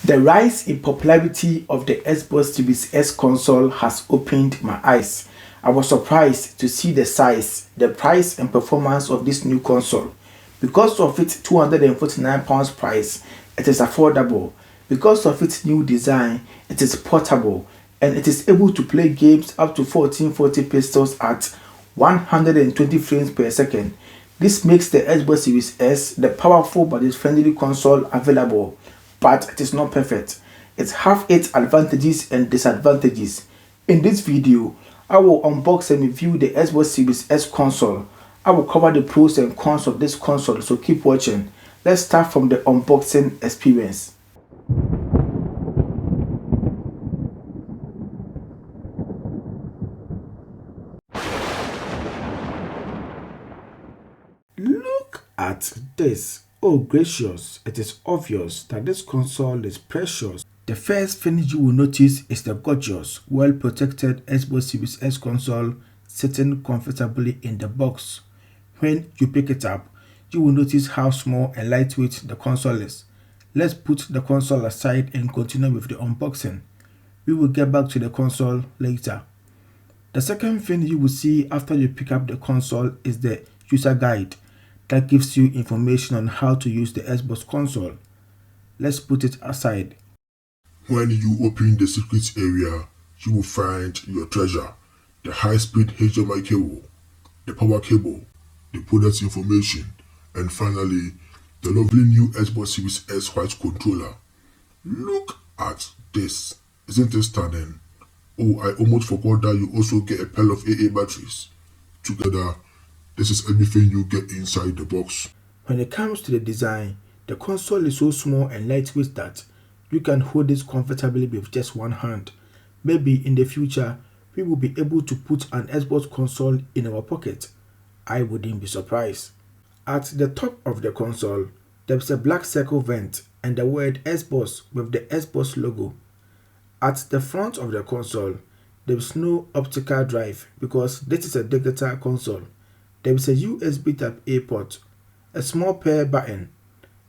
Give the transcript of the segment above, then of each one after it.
The rise in popularity of the Xbox Series S console has opened my eyes. I was surprised to see the size, the price and performance of this new console. Because of its £249 price, it is affordable. Because of its new design, it is portable and it is able to play games up to 1440 pixels at 120 frames per second. This makes the Xbox Series S the powerful but friendly console available, but it is not perfect. It has its advantages and disadvantages. In this video, I will unbox and review the Xbox Series S console. I will cover the pros and cons of this console, so keep watching. Let's start from the unboxing experience. Look at this. Oh gracious, it is obvious that this console is precious. The first thing you will notice is the gorgeous, well-protected Xbox Series S console sitting comfortably in the box. When you pick it up, you will notice how small and lightweight the console is. Let's put the console aside and continue with the unboxing. We will get back to the console later. The second thing you will see after you pick up the console is the user guide that gives you information on how to use the Xbox console. Let's put it aside. When you open the secret area, you will find your treasure: the high-speed HDMI cable, the power cable, the product information, and finally, the lovely new Xbox Series S white controller. Look at this. Isn't it stunning? Oh, I almost forgot that you also get a pair of AA batteries. Together, this is everything you get inside the box. When it comes to the design, the console is so small and lightweight that you can hold it comfortably with just one hand. Maybe in the future, we will be able to put an Xbox console in our pocket. I wouldn't be surprised. At the top of the console, there is a black circle vent and the word Xbox with the Xbox logo. At the front of the console, there is no optical drive because this is a digital console. There is a USB Type-A port, a small power button,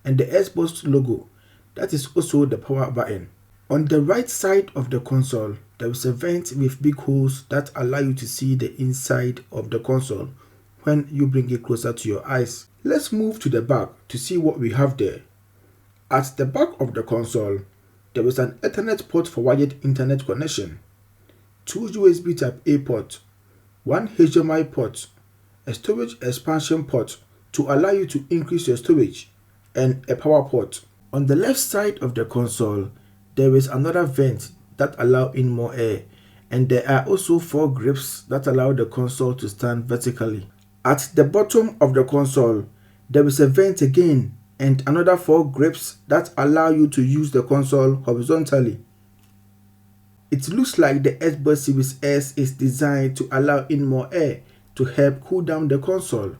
and the Xbox logo. That is also the power button. On the right side of the console, there is a vent with big holes that allow you to see the inside of the console when you bring it closer to your eyes. Let's move to the back to see what we have there. At the back of the console, there is an Ethernet port for wired internet connection, 2 USB Type-A ports, 1 HDMI port, a storage expansion port to allow you to increase your storage, and a power port. On the left side of the console, there is another vent that allow in more air, and there are also 4 grips that allow the console to stand vertically. At the bottom of the console, there is a vent again and another 4 grips that allow you to use the console horizontally. It looks like the Xbox Series S is designed to allow in more air to help cool down the console.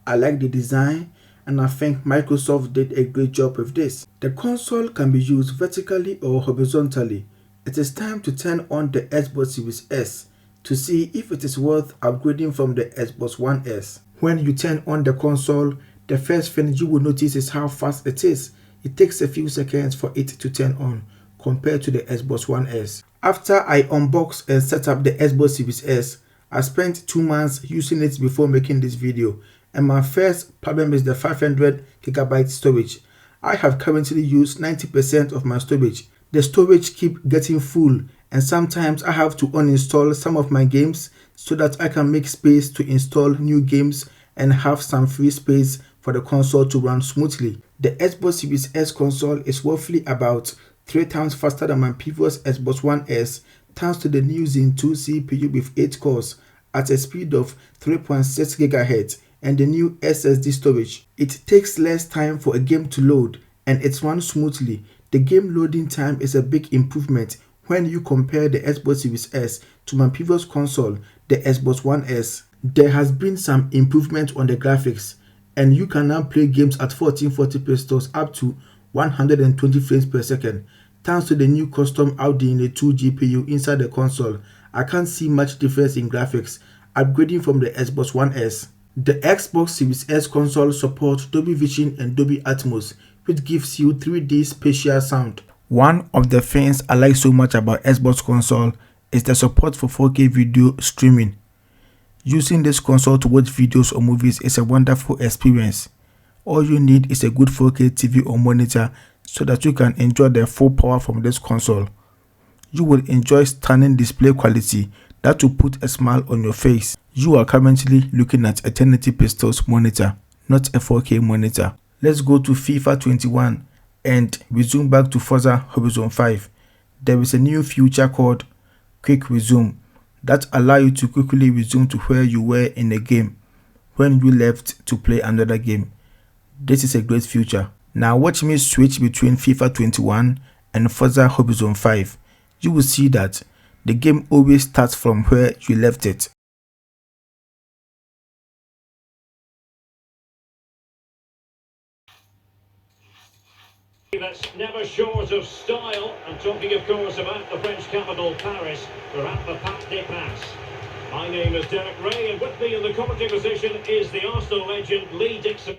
I like the design and I think Microsoft did a great job with this. The console can be used vertically or horizontally. It is time to turn on the Xbox Series S to see if it is worth upgrading from the Xbox One S. When you turn on the console, the first thing you will notice is how fast it is. It takes a few seconds for it to turn on compared to the Xbox One S. After I unboxed and set up the Xbox Series S, I spent 2 months using it before making this video, and my first problem is the 500GB storage. I have currently used 90% of my storage. The storage keeps getting full, and sometimes I have to uninstall some of my games so that I can make space to install new games and have some free space for the console to run smoothly. The Xbox Series S console is roughly about 3 times faster than my previous Xbox One S thanks to the new Zen 2 CPU with 8 cores at a speed of 3.6 GHz and the new SSD storage. It takes less time for a game to load and it runs smoothly. The game loading time is a big improvement when you compare the Xbox Series S to my previous console, the Xbox One S. There has been some improvement on the graphics and you can now play games at 1440 pixels up to 120 frames per second. Thanks to the new custom Audi 2 GPU inside the console, I can't see much difference in graphics upgrading from the Xbox One S. The Xbox Series S console supports Dolby Vision and Dolby Atmos, which gives you 3D spatial sound. One of the things I like so much about Xbox console is the support for 4K video streaming. Using this console to watch videos or movies is a wonderful experience. All you need is a good 4K TV or monitor so that you can enjoy the full power from this console. You will enjoy stunning display quality that will put a smile on your face. You are currently looking at a 1080 pixels monitor, not a 4K monitor. Let's go to FIFA 21 and resume back to Forza Horizon 5. There is a new feature called Quick Resume that allows you to quickly resume to where you were in the game when you left to play another game. This is a great feature. Now watch me switch between FIFA 21 and Forza Horizon 5. You will see that the game always starts from where you left it. That's never short of style. I'm talking, of course, about the French capital, Paris. We're at the Parc des Princes. My name is Derek Ray, and with me in the commentary position is the Arsenal legend Lee Dixon.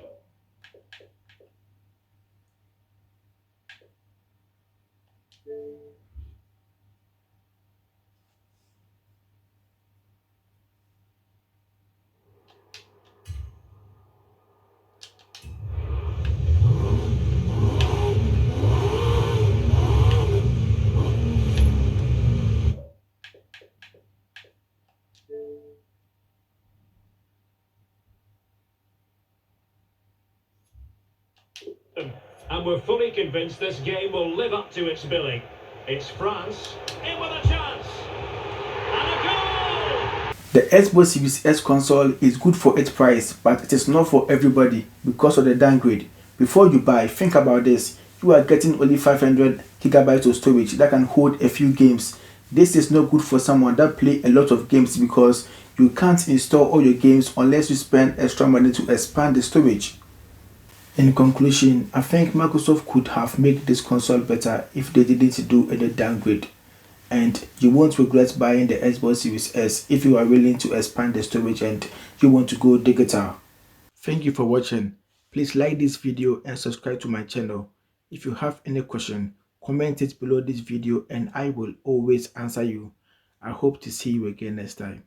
And we're fully convinced this game will live up to its billing. It's France, in with a chance, and a goal! The Xbox Series S console is good for its price, but it is not for everybody because of the downgrade. Before you buy, think about this. You are getting only 500 gigabytes of storage that can hold a few games. This is not good for someone that play a lot of games because you can't install all your games unless you spend extra money to expand the storage. In conclusion, I think Microsoft could have made this console better if they didn't do any downgrade. And you won't regret buying the Xbox Series S if you are willing to expand the storage and you want to go digital. Thank you for watching. Please like this video and subscribe to my channel. If you have any question, comment it below this video and I will always answer you. I hope to see you again next time.